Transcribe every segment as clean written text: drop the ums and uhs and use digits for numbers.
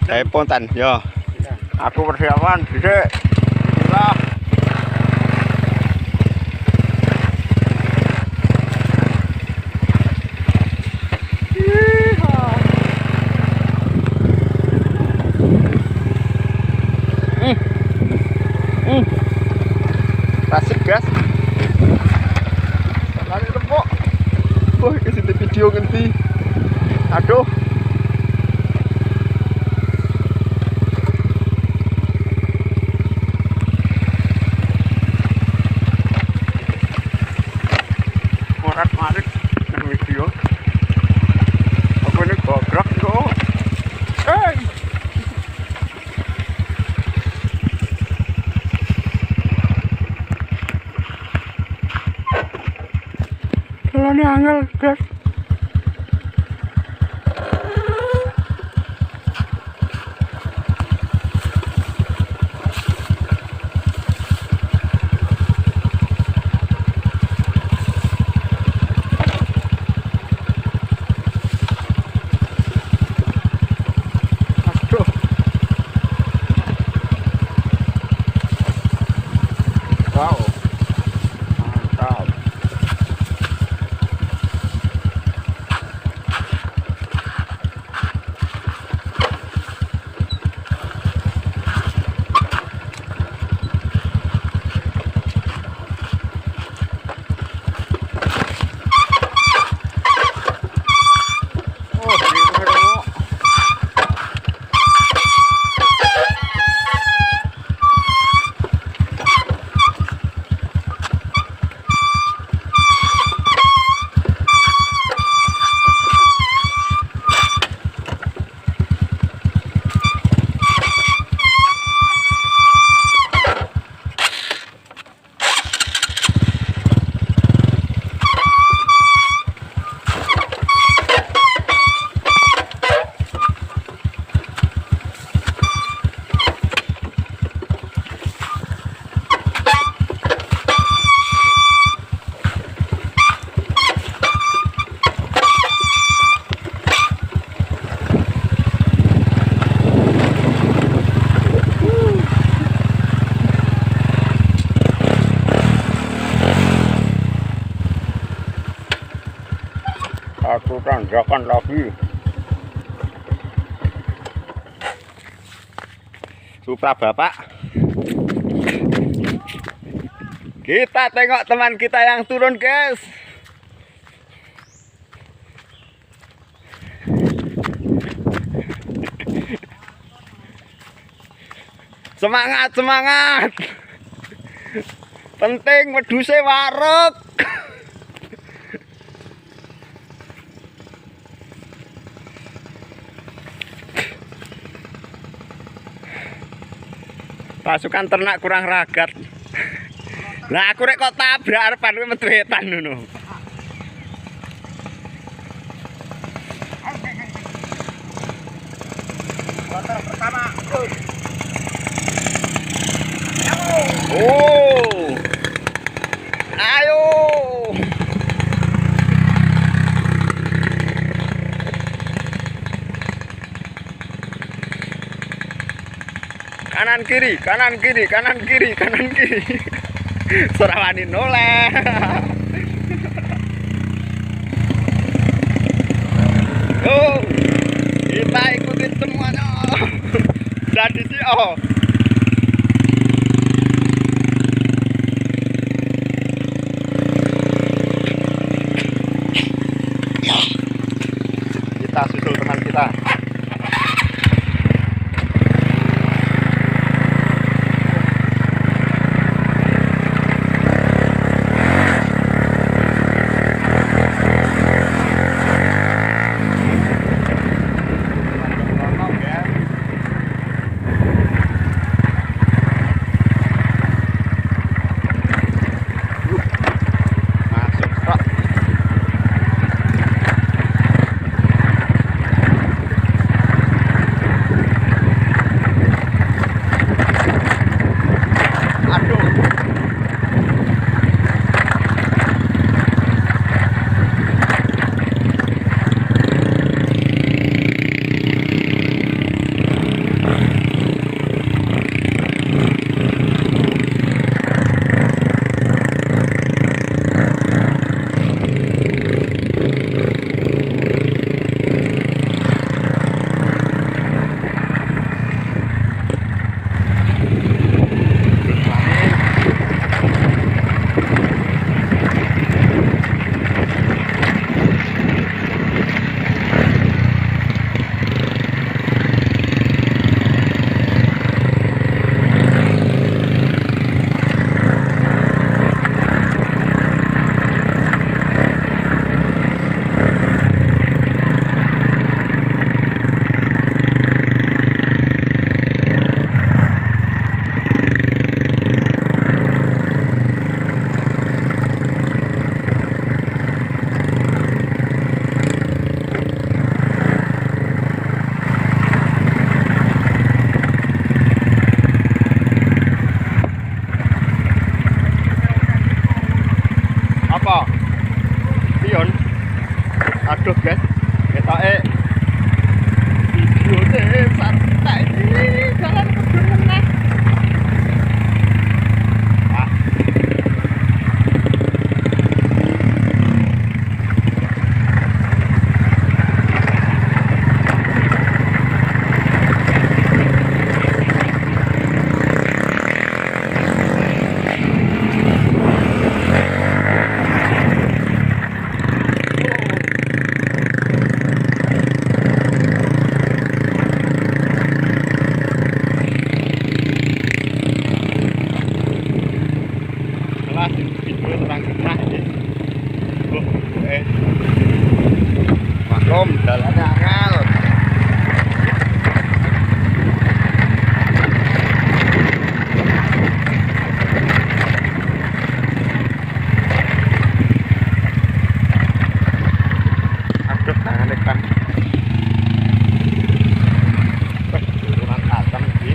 Kayak pontan, yo. Aku persiapan, dhisik. Bismillah. Asik gas. Lari tepuk. Wah, kesini video ganti. Aduh. Morat-marit nang video. Aku ini gobrak kok. Hey. Ini angel, guys. Aduh. Wow. Mantap. Aku tanjakan lagi. Supra bapak. Kita tengok teman kita yang turun, guys. Semangat, semangat. Penting wedhuse waruk. Pasukan ternak kurang ragat. Lah aku rek kok tabrak arepan kuwi metu etan ngono. Motor pertama. Oh. Ayo. Kanan kiri, kanan kiri, kanan kiri, kanan kiri. Surawani noleh. Oh, kita ikutin semuanya. Jadi sih, oh. Kita susul teman kita. Waduh guys, ketoke video deh santai ini jalan kebun meneh. Video terang genah iki. Maklum dalannya angel. Aduh tangane kan. Turunan asam iki.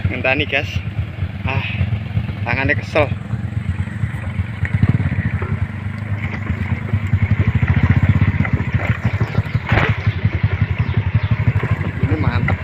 Ngenteni guys, tangannya kesel. Ini mantap.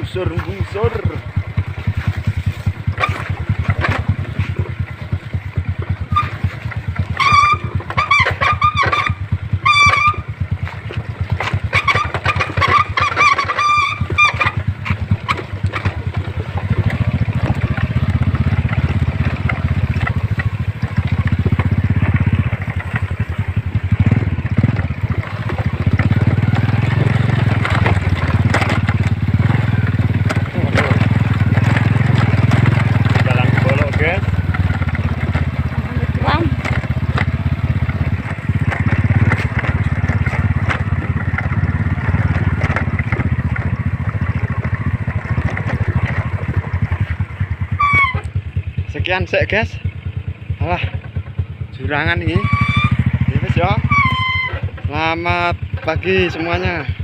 Busur. Sekian sek guys. Alah, jurangan ini. Ya. Selamat pagi semuanya.